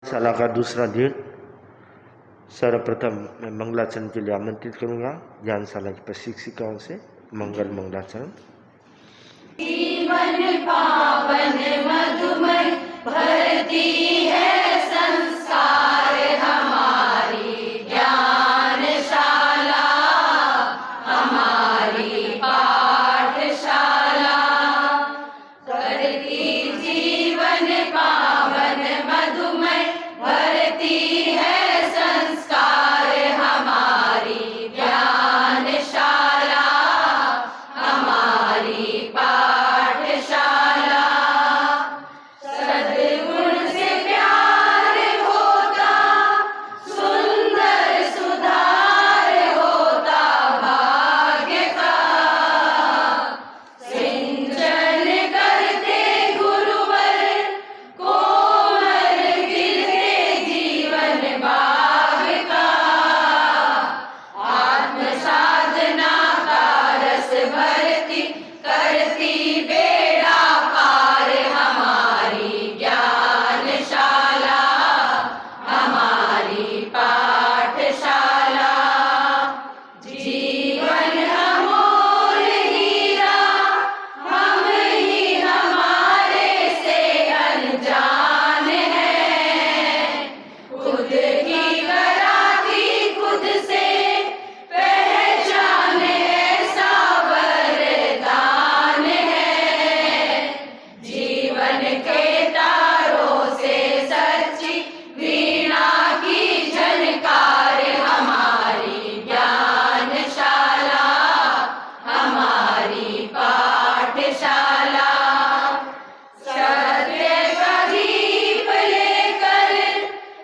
शाला का दूसरा दिन। सर्वप्रथम मैं मंगलाचरण के लिए आमंत्रित करूंगा ज्ञानशाला की प्रशिक्षिकाओं से। मंगल मंगलाचरण। जीवन पावन मधुमय भरती है संस्कार हमारी ज्ञानशाला, हमारी पाठशाला। करती जीवन पावन मधुमय भरती है संस्कार हमारी ज्ञानशाला, हमारी पाठशाला। सद्गुण से प्यार होता, सुंदर सुधार होता भाग्य का। सिंचन करते गुरुवर, कोमल खिलते जीवन बाग का। आत्म साधना का रस भरती करती बेड़ा पार हमारी ज्ञानशाला, हमारी पाठशाला। जीवन अमोल हीरा, हम ही हमारे से अनजान हैं। खुद की कराती खुद से पहचान ऐसा वरदान है। जीवन के तारों से सच्ची वीणा की झनकार हमारी ज्ञानशाला, हमारी पाठशाला। सत्य का दीप लेकर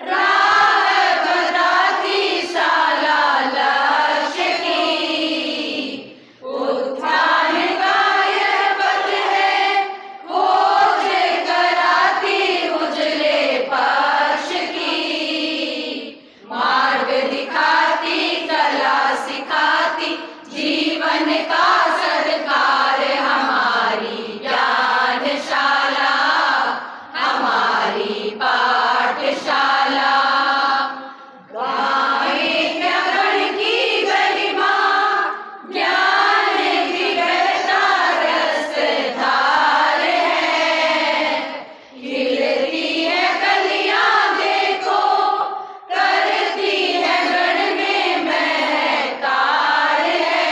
राह बताती शाला लक्ष्य की। उत्थान का यह पथ है, खोज कराती उजले पक्ष की। मार्ग दिखाती कला सिखाती जीवन का सत्कार हमारी ज्ञानशाला, हमारी पाठशाला। गाएं ज्ञान की गरिमा, ज्ञान भी बहता रसधार है। खिलती है कलियां देखो, करती है गण में महकार है।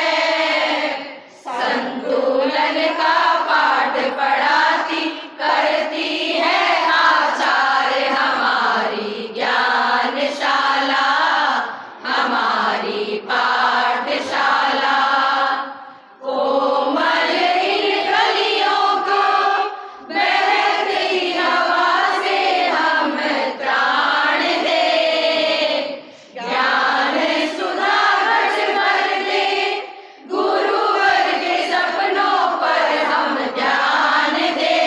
संतुलन का पाठ पढ़ाती करती है आचार हमारी ज्ञानशाला, हमारी पाठशाला। कोमल इन कलियों को बहती हवा से हम त्राण दे। ज्ञान सुधा घट भर दे, गुरुवर के सपनों पर हम ध्यान दे।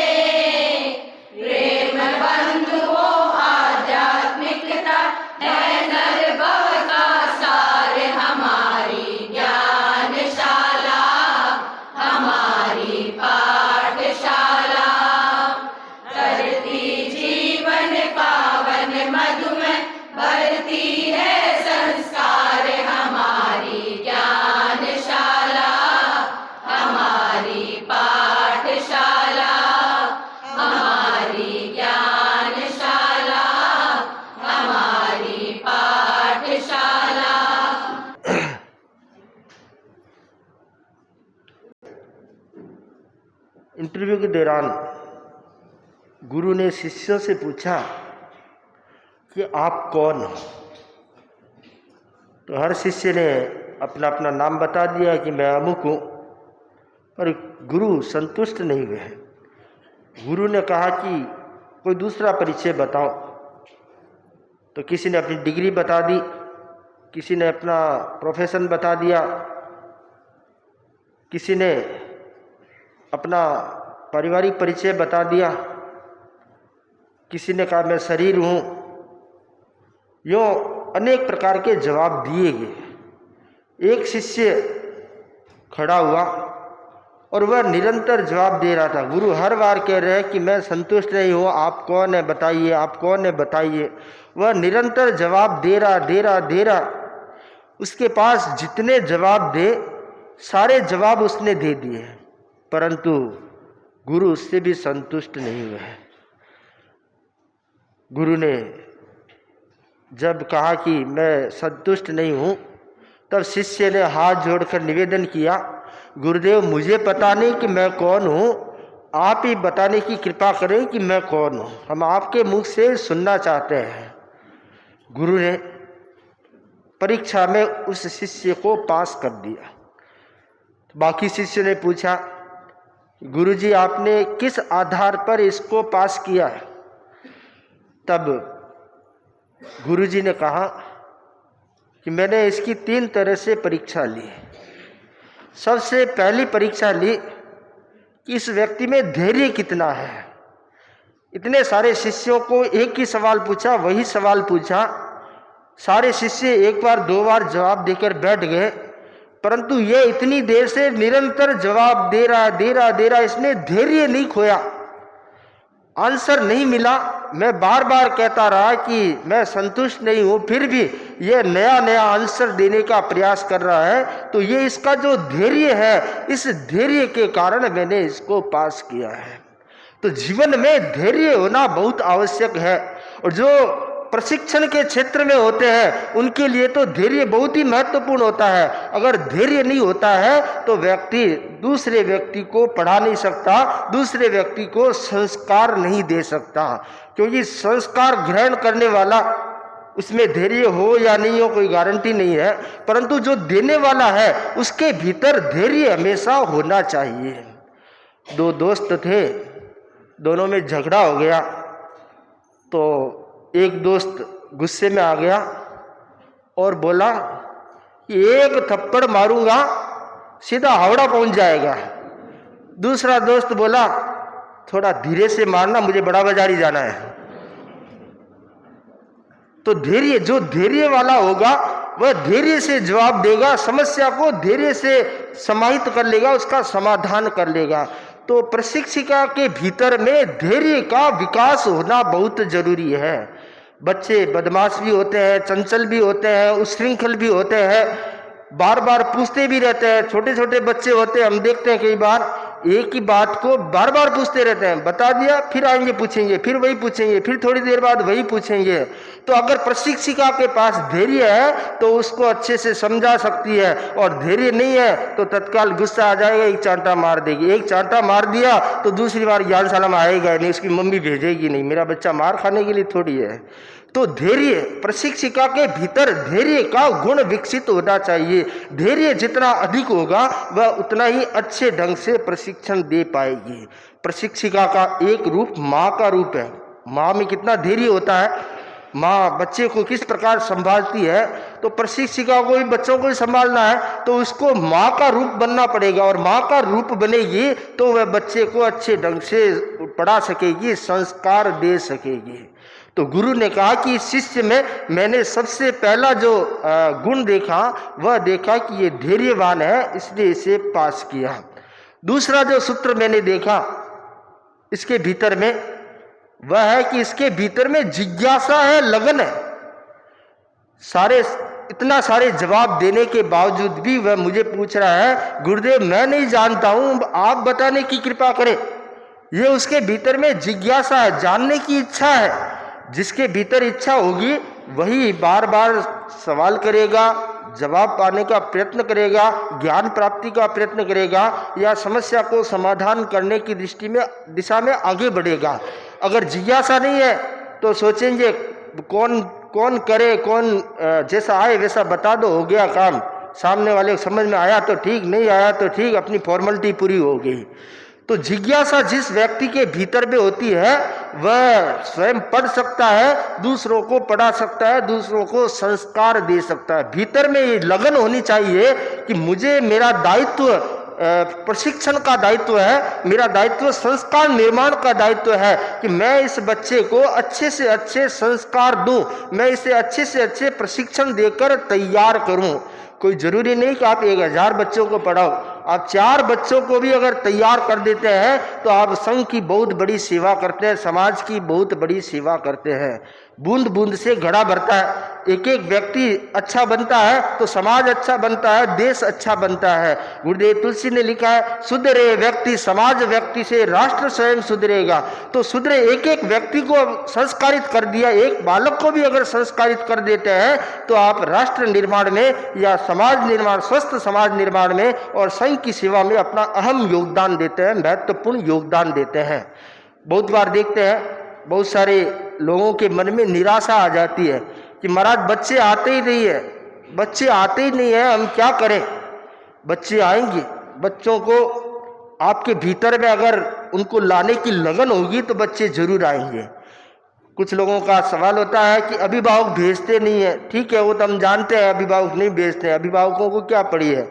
प्रेम बंधु हो आध्यात्मिकता है नरभव का सार हमारी ज्ञानशाला, हमारी पाठशाला। करती जीवन पावन मधुमय भरती है संस्कार हमारी ज्ञानशाला, हमारी पाठशाला, हमारी ज्ञानशाला, हमारी पाठशाला। इंटरव्यू के दौरान गुरु ने शिष्यों से पूछा कि आप कौन हो। तो हर शिष्य ने अपना अपना नाम बता दिया कि मैं अमुक हूँ, पर गुरु संतुष्ट नहीं हुए। गुरु ने कहा कि कोई दूसरा परिचय बताओ। तो किसी ने अपनी डिग्री बता दी, किसी ने अपना प्रोफेशन बता दिया, किसी ने अपना पारिवारिक परिचय बता दिया, किसी ने कहा मैं शरीर हूँ। यूँ अनेक प्रकार के जवाब दिए गए। एक शिष्य खड़ा हुआ और वह निरंतर जवाब दे रहा था। गुरु हर बार कह रहे हैं कि मैं संतुष्ट नहीं हूँ, आप कौन है बताइए, आप कौन है बताइए। वह निरंतर जवाब दे रहा। उसके पास जितने जवाब दे सारे जवाब उसने दे दिए, परंतु गुरु उससे भी संतुष्ट नहीं हुए। गुरु ने जब कहा कि मैं संतुष्ट नहीं हूँ, तब शिष्य ने हाथ जोड़कर निवेदन किया, गुरुदेव मुझे पता नहीं कि मैं कौन हूँ, आप ही बताने की कृपा करें कि मैं कौन हूँ, हम आपके मुख से सुनना चाहते हैं। गुरु ने परीक्षा में उस शिष्य को पास कर दिया। बाकी शिष्य ने पूछा, गुरुजी आपने किस आधार पर इसको पास किया है? तब गुरुजी ने कहा कि मैंने इसकी 3 तरह से परीक्षा ली। सबसे पहली परीक्षा ली कि इस व्यक्ति में धैर्य कितना है। इतने सारे शिष्यों को एक ही सवाल पूछा, वही सवाल पूछा, सारे शिष्य 1 बार 2 बार जवाब देकर बैठ गए, परंतु ये इतनी देर से निरंतर जवाब दे रहा, इसने धैर्य नहीं खोया। आंसर नहीं मिला, मैं बार बार कहता रहा कि मैं संतुष्ट नहीं हूँ, फिर भी ये नया आंसर देने का प्रयास कर रहा है। तो ये इसका जो धैर्य है, इस धैर्य के कारण मैंने इसको पास किया है। तो जीवन में धैर्य होना बहुत आवश्यक है, और जो प्रशिक्षण के क्षेत्र में होते हैं उनके लिए तो धैर्य बहुत ही महत्वपूर्ण होता है। अगर धैर्य नहीं होता है तो व्यक्ति दूसरे व्यक्ति को पढ़ा नहीं सकता, दूसरे व्यक्ति को संस्कार नहीं दे सकता, क्योंकि संस्कार ग्रहण करने वाला उसमें धैर्य हो या नहीं हो कोई गारंटी नहीं है, परंतु जो देने वाला है उसके भीतर धैर्य हमेशा होना चाहिए। 2 दोस्त थे, दोनों में झगड़ा हो गया, तो एक दोस्त गुस्से में आ गया और बोला कि 1 थप्पड़ मारूंगा सीधा हावड़ा पहुंच जाएगा। दूसरा दोस्त बोला थोड़ा धीरे से मारना, मुझे बड़ा बाजारी जाना है। तो धैर्य, जो धैर्य वाला होगा वह धैर्य से जवाब देगा, समस्या को धैर्य से समाहित कर लेगा, उसका समाधान कर लेगा। तो प्रशिक्षिका के भीतर में धैर्य का विकास होना बहुत जरूरी है। बच्चे बदमाश भी होते हैं, चंचल भी होते हैं, उच्छृंखल भी होते हैं, बार बार पूछते भी रहते हैं। छोटे छोटे बच्चे होते हैं, हम देखते हैं कई बार एक ही बात को बार बार पूछते रहते हैं, बता दिया फिर आएंगे पूछेंगे, फिर वही पूछेंगे, फिर थोड़ी देर बाद वही पूछेंगे। तो अगर प्रशिक्षिका के पास धैर्य है तो उसको अच्छे से समझा सकती है, और धैर्य नहीं है तो तत्काल गुस्सा आ जाएगा, एक चांटा मार देगी। एक चांटा मार दिया तो दूसरी बार ज्ञानशाला में आएगा नहीं, उसकी मम्मी भेजेगी नहीं, मेरा बच्चा मार खाने के लिए थोड़ी है। तो धैर्य, प्रशिक्षिका के भीतर धैर्य का गुण विकसित होना चाहिए। धैर्य जितना अधिक होगा वह उतना ही अच्छे ढंग से प्रशिक्षण दे पाएगी। प्रशिक्षिका का एक रूप माँ का रूप है। माँ में कितना धैर्य होता है, माँ बच्चे को किस प्रकार संभालती है, तो प्रशिक्षिका को भी बच्चों को संभालना है तो उसको माँ का रूप बनना पड़ेगा, और माँ का रूप बनेगी तो वह बच्चे को अच्छे ढंग से पढ़ा सकेगी, संस्कार दे सकेगी। तो गुरु ने कहा कि इस शिष्य में मैंने सबसे पहला जो गुण देखा वह देखा कि ये धैर्यवान है, इसलिए इसे पास किया। दूसरा जो सूत्र मैंने देखा इसके भीतर में वह है कि इसके भीतर में जिज्ञासा है, लगन है। इतना सारे जवाब देने के बावजूद भी वह मुझे पूछ रहा है, गुरुदेव मैं नहीं जानता हूं, आप बताने की कृपा करें। ये उसके भीतर में जिज्ञासा है, जानने की इच्छा है। जिसके भीतर इच्छा होगी वही बार बार सवाल करेगा, जवाब पाने का प्रयत्न करेगा, ज्ञान प्राप्ति का प्रयत्न करेगा, या समस्या को समाधान करने की दिशा में आगे बढ़ेगा। अगर जिज्ञासा नहीं है तो सोचेंगे कौन करे, कौन जैसा आए वैसा बता दो, हो गया काम। सामने वाले को समझ में आया तो ठीक, नहीं आया तो ठीक, अपनी फॉर्मेलिटी पूरी हो गई। तो जिज्ञासा जिस व्यक्ति के भीतर में होती है वह स्वयं पढ़ सकता है, दूसरों को पढ़ा सकता है, दूसरों को संस्कार दे सकता है। भीतर में ये लगन होनी चाहिए कि मुझे, मेरा दायित्व प्रशिक्षण का दायित्व है, मेरा दायित्व संस्कार निर्माण का दायित्व है कि मैं इस बच्चे को अच्छे से अच्छे संस्कार दूं, मैं इसे अच्छे से अच्छे प्रशिक्षण देकर तैयार करूं। कोई जरूरी नहीं कि आप 1000 बच्चों को पढ़ाओ, आप 4 बच्चों को भी अगर तैयार कर देते हैं तो आप संघ की बहुत बड़ी सेवा करते हैं, समाज की बहुत बड़ी सेवा करते हैं। बूंद बूंद से घड़ा भरता है। एक एक व्यक्ति अच्छा बनता है तो समाज अच्छा बनता है, देश अच्छा बनता है। गुरुदेव तुलसी ने लिखा है, सुधरे व्यक्ति समाज व्यक्ति से राष्ट्र स्वयं सुधरेगा। तो सुधरे एक एक व्यक्ति को संस्कारित कर दिया, एक बालक को भी अगर संस्कारित कर देते हैं तो आप राष्ट्र निर्माण में या समाज निर्माण, स्वस्थ समाज निर्माण में और संघ की सेवा में अपना अहम योगदान देते हैं, महत्वपूर्ण योगदान देते हैं। बहुत बार देखते हैं बहुत सारे लोगों के मन में निराशा आ जाती है कि महाराज बच्चे आते ही नहीं है, बच्चे आते ही नहीं है, हम क्या करें। बच्चे आएंगे, बच्चों को आपके भीतर में अगर उनको लाने की लगन होगी तो बच्चे जरूर आएंगे। कुछ लोगों का सवाल होता है कि अभिभावक भेजते नहीं है। ठीक है, वो तो हम जानते हैं अभिभावक नहीं भेजते हैं, अभिभावकों को क्या पड़ी है,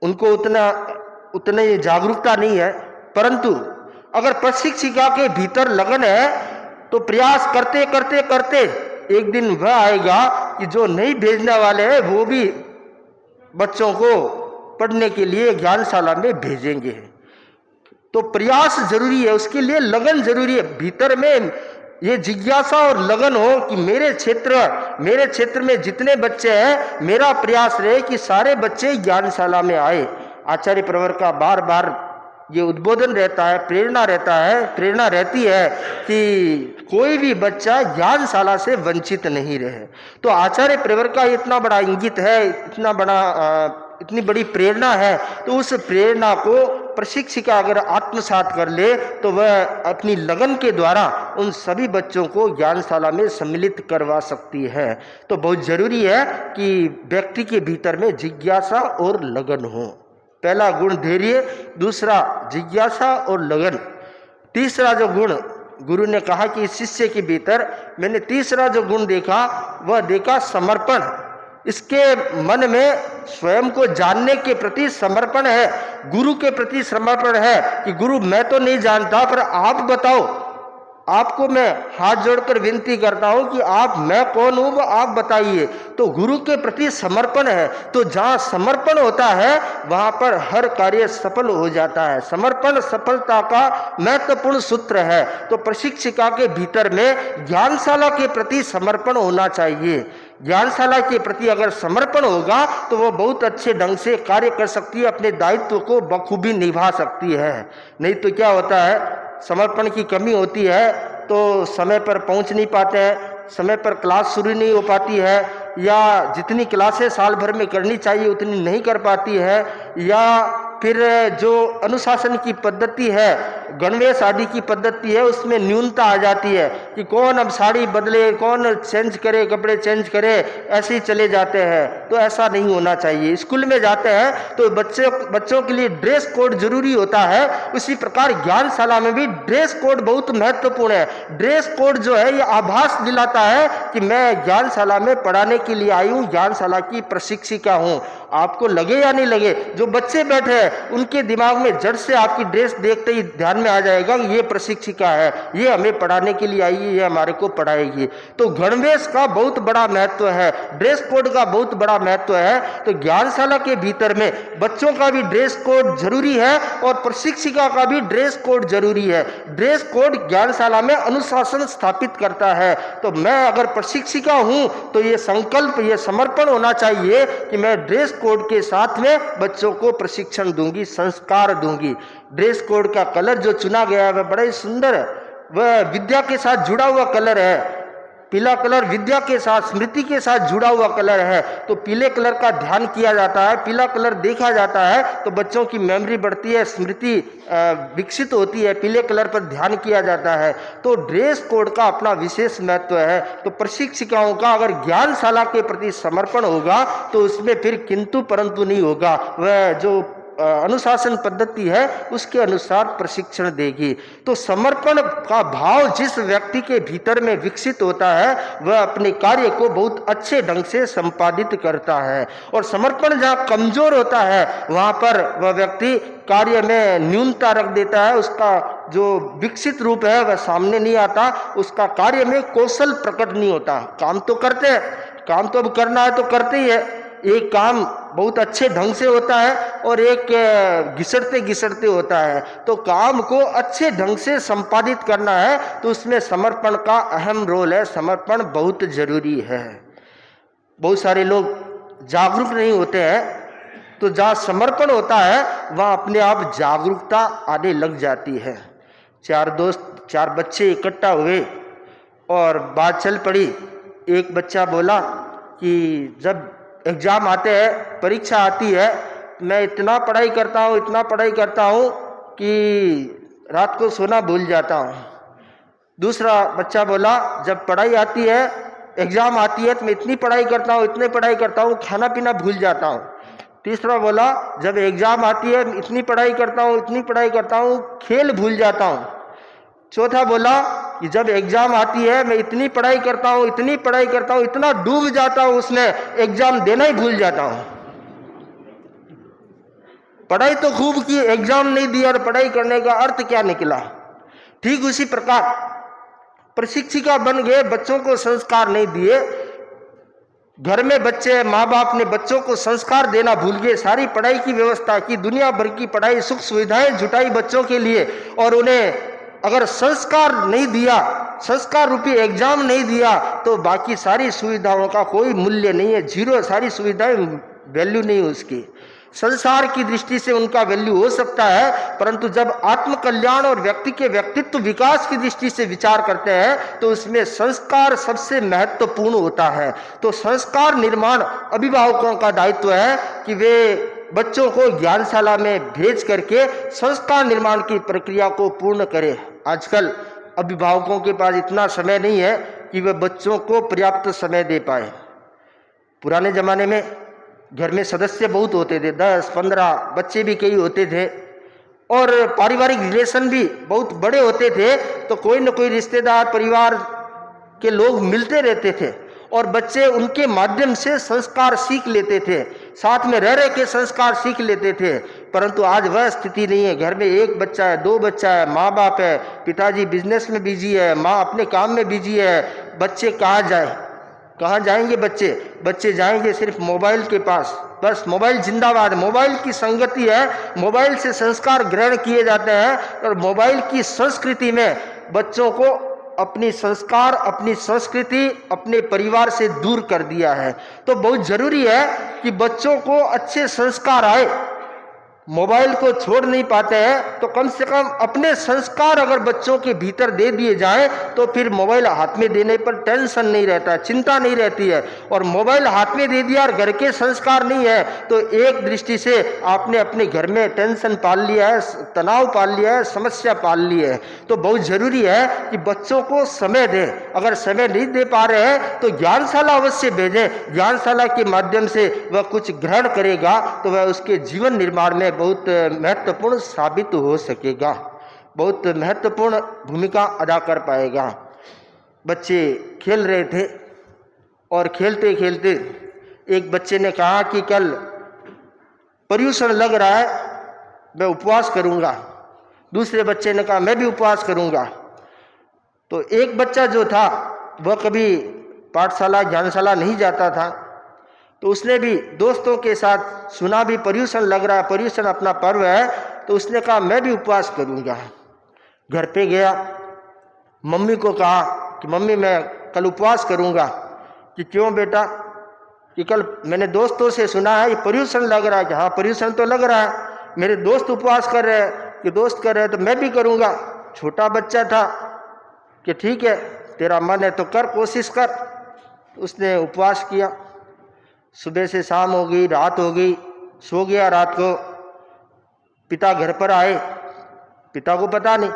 उनको उतने जागरूकता नहीं है। परंतु अगर प्रशिक्षिका के भीतर लगन है तो प्रयास करते करते करते एक दिन वह आएगा कि जो नहीं भेजने वाले हैं वो भी बच्चों को पढ़ने के लिए ज्ञानशाला में भेजेंगे। तो प्रयास जरूरी है, उसके लिए लगन जरूरी है। भीतर में ये जिज्ञासा और लगन हो कि मेरे क्षेत्र में जितने बच्चे हैं, मेरा प्रयास रहे कि सारे बच्चे ज्ञानशाला में आए। आचार्य प्रवर का बार बार ये उद्बोधन रहता है, प्रेरणा रहती है कि कोई भी बच्चा ज्ञानशाला से वंचित नहीं रहे। तो आचार्य प्रवर का इतना बड़ा इंगित है, इतनी बड़ी प्रेरणा है, तो उस प्रेरणा को प्रशिक्षिका अगर आत्मसात कर ले तो वह अपनी लगन के द्वारा उन सभी बच्चों को ज्ञानशाला में सम्मिलित करवा सकती है। तो बहुत जरूरी है कि व्यक्ति के भीतर में जिज्ञासा और लगन हो। पहला गुण धैर्य, दूसरा जिज्ञासा और लगन। तीसरा जो गुण गुरु ने कहा कि शिष्य के भीतर मैंने तीसरा जो गुण देखा वह देखा समर्पण। इसके मन में स्वयं को जानने के प्रति समर्पण है, गुरु के प्रति समर्पण है कि गुरु मैं तो नहीं जानता पर आप बताओ, आपको मैं हाथ जोड़कर विनती करता हूं कि आप, मैं कौन हूं वो आप बताइए। तो गुरु के प्रति समर्पण है। तो जहां समर्पण होता है वहां पर हर कार्य सफल हो जाता है। समर्पण सफलता का महत्वपूर्ण सूत्र है। तो प्रशिक्षिका के भीतर में ज्ञानशाला के प्रति समर्पण होना चाहिए। ज्ञानशाला के प्रति अगर समर्पण होगा तो वो बहुत अच्छे ढंग से कार्य कर सकती है, अपने दायित्व को बखूबी निभा सकती है। नहीं तो क्या होता है, समर्पण की कमी होती है तो समय पर पहुंच नहीं पाते हैं, समय पर क्लास शुरू नहीं हो पाती है, या जितनी क्लासें साल भर में करनी चाहिए उतनी नहीं कर पाती है, या फिर जो अनुशासन की पद्धति है, गणवेश आदि की पद्धति है, उसमें न्यूनता आ जाती है कि कौन अब साड़ी बदले, कौन चेंज करे, कपड़े चेंज करे, ऐसे ही चले जाते हैं। तो ऐसा नहीं होना चाहिए। स्कूल में जाते हैं तो बच्चों के लिए ड्रेस कोड जरूरी होता है, उसी प्रकार ज्ञानशाला में भी ड्रेस कोड बहुत महत्वपूर्ण है। ड्रेस कोड जो है ये आभास दिलाता है कि मैं ज्ञानशाला में पढ़ाने के लिए आई हूँ, ज्ञानशाला की प्रशिक्षिका हूँ। आपको लगे या नहीं लगे, जो बच्चे बैठे हैं उनके दिमाग में जड़ से आपकी ड्रेस देखते ही ध्यान में आ जाएगा कि ये प्रशिक्षिका है, ये हमें पढ़ाने के लिए आई है, ये हमारे को पढ़ाएगी। तो गणवेश का बहुत बड़ा महत्व है, ड्रेस कोड का बहुत बड़ा महत्व है। तो ज्ञानशाला के भीतर में बच्चों का भी ड्रेस कोड जरूरी है और प्रशिक्षिका का भी ड्रेस कोड जरूरी है। ड्रेस कोड ज्ञानशाला में अनुशासन स्थापित करता है। तो मैं अगर प्रशिक्षिका हूं तो ये संकल्प, ये समर्पण होना चाहिए कि मैं ड्रेस कोड के साथ में बच्चों को प्रशिक्षण दूंगी, संस्कार दूंगी। ड्रेस कोड का कलर जो चुना गया है वह बड़ा ही सुंदर है, वह विद्या के साथ जुड़ा हुआ कलर है। पीला कलर विद्या के साथ, स्मृति के साथ जुड़ा हुआ कलर है। तो पीले कलर का ध्यान किया जाता है, पीला कलर देखा जाता है तो बच्चों की मेमोरी बढ़ती है, स्मृति विकसित होती है। पीले कलर पर ध्यान किया जाता है। तो ड्रेस कोड का अपना विशेष महत्व है। तो प्रशिक्षिकाओं का अगर ज्ञानशाला के प्रति समर्पण होगा तो उसमें फिर किंतु परंतु नहीं होगा। वह जो अनुशासन पद्धति है उसके अनुसार प्रशिक्षण देगी। तो समर्पण का भाव जिस व्यक्ति के भीतर में विकसित होता है वह अपने कार्य को बहुत अच्छे ढंग से संपादित करता है। और समर्पण जहाँ कमजोर होता है वहाँ पर वह व्यक्ति कार्य में न्यूनता रख देता है, उसका जो विकसित रूप है वह सामने नहीं आता, उसका कार्य में कौशल प्रकट नहीं होता। काम तो करते हैं, काम तो अब करना है तो करते ही है, एक काम बहुत अच्छे ढंग से होता है और एक घिसटते घिसटते होता है। तो काम को अच्छे ढंग से संपादित करना है तो उसमें समर्पण का अहम रोल है। समर्पण बहुत जरूरी है। बहुत सारे लोग जागरूक नहीं होते हैं, तो जहाँ समर्पण होता है वहाँ अपने आप जागरूकता आने लग जाती है। चार बच्चे इकट्ठा हुए और बात चल पड़ी। एक बच्चा बोला कि जब एग्ज़ाम आते हैं, परीक्षा आती है, मैं इतना पढ़ाई करता हूँ कि रात को सोना भूल जाता हूँ। दूसरा बच्चा बोला जब पढ़ाई आती है, एग्ज़ाम आती है तो मैं इतनी पढ़ाई करता हूँ खाना पीना भूल जाता हूँ। तीसरा बोला जब एग्ज़ाम आती है इतनी पढ़ाई करता हूँ खेल भूल जाता हूँ। चौथा बोला कि जब एग्ज़ाम आती है मैं इतनी पढ़ाई करता हूँ इतना डूब जाता हूँ उसमें एग्ज़ाम देना ही भूल जाता हूँ। पढ़ाई तो खूब की, एग्ज़ाम नहीं दिया और पढ़ाई करने का अर्थ क्या निकला। ठीक उसी प्रकार प्रशिक्षिका बन गए, बच्चों को संस्कार नहीं दिए। घर में बच्चे, माँ बाप ने बच्चों को संस्कार देना भूल गए। सारी पढ़ाई की व्यवस्था की, दुनिया भर की पढ़ाई, सुख सुविधाएं जुटाई बच्चों के लिए, और उन्हें अगर संस्कार नहीं दिया, संस्कार रूपी एग्जाम नहीं दिया तो बाकी सारी सुविधाओं का कोई मूल्य नहीं है, जीरो। सारी सुविधाएं वैल्यू नहीं है उसकी। संसार की दृष्टि से उनका वैल्यू हो सकता है, परंतु जब आत्म कल्याण और व्यक्ति के व्यक्तित्व विकास की दृष्टि से विचार करते हैं तो उसमें संस्कार सबसे महत्वपूर्ण होता है। तो संस्कार निर्माण अभिभावकों का दायित्व है कि वे बच्चों को ज्ञानशाला में भेज करके संस्कार निर्माण की प्रक्रिया को पूर्ण करें। आजकल अभिभावकों के पास इतना समय नहीं है कि वे बच्चों को पर्याप्त समय दे पाए। पुराने ज़माने में घर में सदस्य बहुत होते थे, 10-15 बच्चे भी कई होते थे, और पारिवारिक रिलेशन भी बहुत बड़े होते थे। तो कोई न कोई रिश्तेदार, परिवार के लोग मिलते रहते थे और बच्चे उनके माध्यम से संस्कार सीख लेते थे, साथ में रह के संस्कार सीख लेते थे। परंतु आज वह स्थिति नहीं है। घर में एक बच्चा है, 2 बच्चा है, माँ बाप है, पिताजी बिजनेस में बिजी है, माँ अपने काम में बिजी है। बच्चे कहाँ जाएंगे? बच्चे जाएंगे सिर्फ मोबाइल के पास। बस मोबाइल जिंदाबाद, मोबाइल की संगति है, मोबाइल से संस्कार ग्रहण किए जाते हैं और मोबाइल की संस्कृति में बच्चों को अपनी संस्कार, अपनी संस्कृति, अपने परिवार से दूर कर दिया है। तो बहुत जरूरी है कि बच्चों को अच्छे संस्कार आए। मोबाइल को छोड़ नहीं पाते हैं तो कम से कम अपने संस्कार अगर बच्चों के भीतर दे दिए जाएं तो फिर मोबाइल हाथ में देने पर टेंशन नहीं रहता, चिंता नहीं रहती है। और मोबाइल हाथ में दे दिया और घर के संस्कार नहीं है तो एक दृष्टि से आपने अपने घर में टेंशन पाल लिया है, तनाव पाल लिया है, समस्या पाल ली है। तो बहुत जरूरी है कि बच्चों को समय दें। अगर समय नहीं दे पा रहे हैं तो ज्ञानशाला अवश्य भेजें। ज्ञानशाला के माध्यम से वह कुछ ग्रहण करेगा तो वह उसके जीवन निर्माण में बहुत महत्वपूर्ण साबित हो सकेगा, बहुत महत्वपूर्ण भूमिका अदा कर पाएगा। बच्चे खेल रहे थे और खेलते खेलते एक बच्चे ने कहा कि कल पर्यूषण लग रहा है, मैं उपवास करूंगा। दूसरे बच्चे ने कहा मैं भी उपवास करूंगा। तो एक बच्चा जो था वह कभी पाठशाला, ज्ञानशाला नहीं जाता था, तो उसने भी दोस्तों के साथ सुना भी पर्यूषण लग रहा है, पर्यूषण अपना पर्व है, तो उसने कहा मैं भी उपवास करूंगा। घर पे गया, मम्मी को कहा कि मम्मी मैं कल उपवास करूंगा। कि क्यों बेटा? कि कल मैंने दोस्तों से सुना है ये पर्यूषण लग रहा है। कि हाँ पर्यूषण तो लग रहा है, मेरे दोस्त उपवास कर रहे हैं, कि दोस्त कर रहे हैं तो मैं भी करूंगा। छोटा बच्चा था कि ठीक है तेरा मन है तो कर, कोशिश कर। उसने उपवास किया। सुबह से शाम हो गई, रात हो गई, सो गया। रात को पिता घर पर आए, पिता को पता नहीं।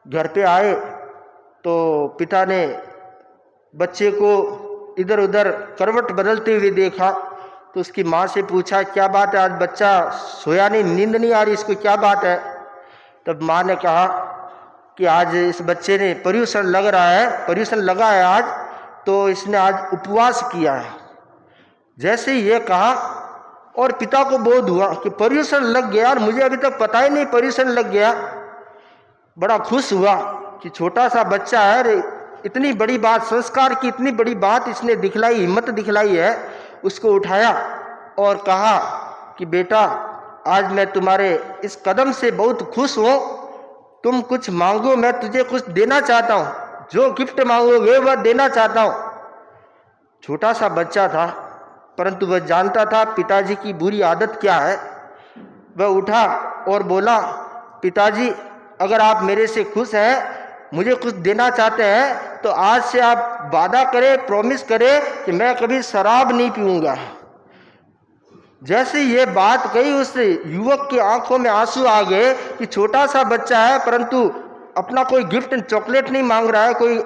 घर पे आए तो पिता ने बच्चे को इधर उधर करवट बदलते हुए देखा, तो उसकी माँ से पूछा क्या बात है, आज बच्चा सोया नहीं, नींद नहीं आ रही, इसको क्या बात है? तब माँ ने कहा कि आज इस बच्चे ने पर्यूषण लग रहा है, पर्यूषण लगा है आज, तो इसने आज उपवास किया है। जैसे ये कहा और पिता को बोध हुआ कि पर्यूषण लग गया और मुझे अभी तक पता ही नहीं पर्यूषण लग गया। बड़ा खुश हुआ कि छोटा सा बच्चा है, इतनी बड़ी बात, संस्कार की इतनी बड़ी बात इसने दिखलाई, हिम्मत दिखलाई है। उसको उठाया और कहा कि बेटा, आज मैं तुम्हारे इस कदम से बहुत खुश हूँ, तुम कुछ मांगो, मैं तुझे कुछ देना चाहता हूँ, जो गिफ्ट मांगोगे वह देना चाहता हूँ। छोटा सा बच्चा था, परंतु वह जानता था पिताजी की बुरी आदत क्या है। वह उठा और बोला, पिताजी, अगर आप मेरे से खुश हैं, मुझे कुछ देना चाहते हैं, तो आज से आप वादा करें, प्रॉमिस करें कि मैं कभी शराब नहीं पीऊंगा। जैसे ये बात कही, उस युवक की आंखों में आंसू आ गए कि छोटा सा बच्चा है, परंतु अपना कोई गिफ्ट, चॉकलेट नहीं मांग रहा है, कोई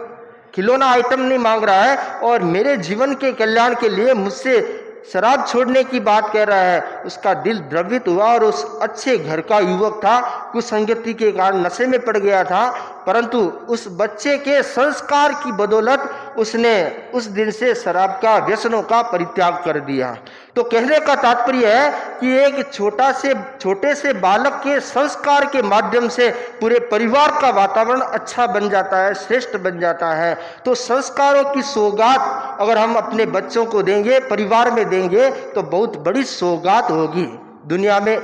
खिलौना आइटम नहीं मांग रहा है, और मेरे जीवन के कल्याण के लिए मुझसे शराब छोड़ने की बात कह रहा है। उसका दिल द्रवित हुआ, और उस अच्छे घर का युवक था, कुछ संगति के कारण नशे में पड़ गया था, परंतु उस बच्चे के संस्कार की बदौलत उसने उस दिन से शराब का, व्यसनों का परित्याग कर दिया। तो कहने का तात्पर्य है कि एक छोटे से बालक के संस्कार के माध्यम से पूरे परिवार का वातावरण अच्छा बन जाता है, श्रेष्ठ बन जाता है। तो संस्कारों की सौगात अगर हम अपने बच्चों को देंगे, परिवार में देंगे, तो बहुत बड़ी सौगात होगी। दुनिया में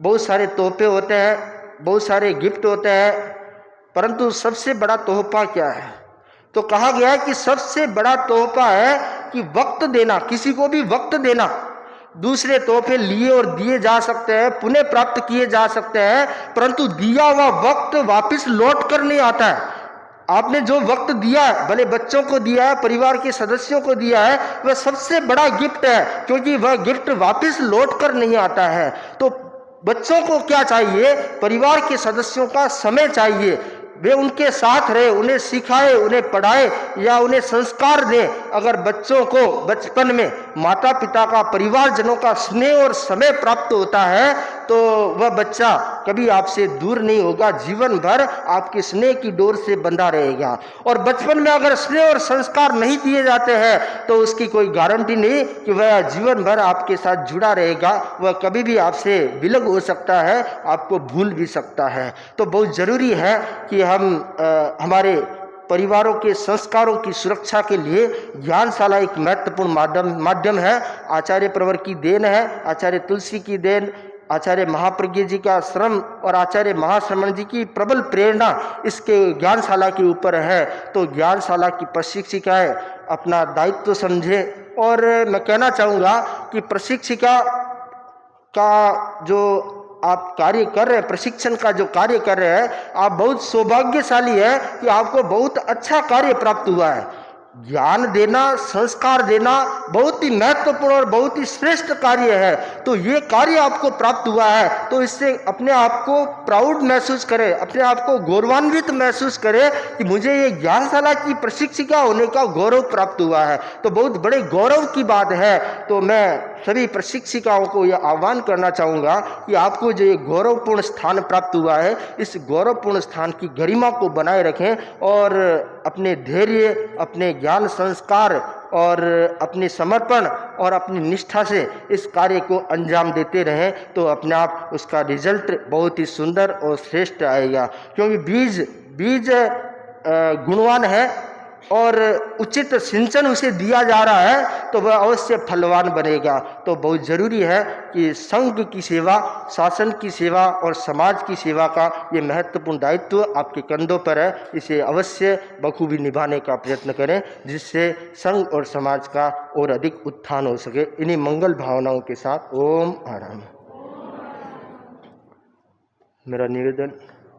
बहुत सारे तोहफे होते हैं, बहुत सारे गिफ्ट होते हैं, परंतु सबसे बड़ा तोहफा क्या है? तो कहा गया है कि सबसे बड़ा तोहफा है कि वक्त देना, किसी को भी वक्त देना। दूसरे तोहफे लिए और दिए जा सकते हैं, पुनः प्राप्त किए जा सकते हैं, परंतु दिया हुआ वक्त वापस लौट कर नहीं आता है। आपने जो वक्त दिया है, भले बच्चों को दिया है, परिवार के सदस्यों को दिया है, वह सबसे बड़ा गिफ्ट है, क्योंकि वह गिफ्ट वापस लौट कर नहीं आता है। तो बच्चों को क्या चाहिए? परिवार के सदस्यों का समय चाहिए। वे उनके साथ रहे, उन्हें सिखाए, उन्हें पढ़ाए या उन्हें संस्कार दें। अगर बच्चों को बचपन में माता पिता का, परिवारजनों का स्नेह और समय प्राप्त होता है, तो वह बच्चा कभी आपसे दूर नहीं होगा, जीवन भर आपके स्नेह की डोर से बंधा रहेगा। और बचपन में अगर स्नेह और संस्कार नहीं दिए जाते हैं, तो उसकी कोई गारंटी नहीं कि वह जीवन भर आपके साथ जुड़ा रहेगा। वह कभी भी आपसे विलग हो सकता है, आपको भूल भी सकता है। तो बहुत जरूरी है कि हम हमारे परिवारों के संस्कारों की सुरक्षा के लिए ज्ञानशाला एक महत्वपूर्ण माध्यम है। आचार्य प्रवर की देन है, आचार्य तुलसी की देन, आचार्य महाप्रज्ञ जी का श्रम और आचार्य महाश्रमण जी की प्रबल प्रेरणा इसके ज्ञानशाला के ऊपर है। तो ज्ञानशाला की प्रशिक्षिकाएं अपना दायित्व समझे। और मैं कहना चाहूँगा कि प्रशिक्षिका का जो आप कार्य कर रहे हैं, प्रशिक्षण का जो कार्य कर रहे हैं, आप बहुत सौभाग्यशाली है कि आपको बहुत अच्छा कार्य प्राप्त हुआ है। ज्ञान देना, संस्कार देना बहुत ही महत्वपूर्ण और बहुत ही श्रेष्ठ कार्य है। तो ये कार्य आपको प्राप्त हुआ है, तो इससे अपने आप को प्राउड महसूस करें, अपने आप को गौरवान्वित महसूस करें कि मुझे ये ज्ञानशाला की प्रशिक्षिका होने का गौरव प्राप्त हुआ है। तो बहुत बड़े गौरव की बात है। तो मैं सभी प्रशिक्षिकाओं को यह आह्वान करना चाहूँगा कि आपको जो ये गौरवपूर्ण स्थान प्राप्त हुआ है, इस गौरवपूर्ण स्थान की गरिमा को बनाए रखें और अपने धैर्य, अपने ज्ञान संस्कार और अपने समर्पण और अपनी निष्ठा से इस कार्य को अंजाम देते रहें। तो अपने आप उसका रिजल्ट बहुत ही सुंदर और श्रेष्ठ आएगा, क्योंकि बीज गुणवान है और उचित सिंचन उसे दिया जा रहा है, तो वह अवश्य फलवान बनेगा। तो बहुत जरूरी है कि संघ की सेवा, शासन की सेवा और समाज की सेवा का ये महत्वपूर्ण दायित्व आपके कंधों पर है। इसे अवश्य बखूबी निभाने का प्रयत्न करें, जिससे संघ और समाज का और अधिक उत्थान हो सके। इन्हीं मंगल भावनाओं के साथ ओम आराम। मेरा निवेदन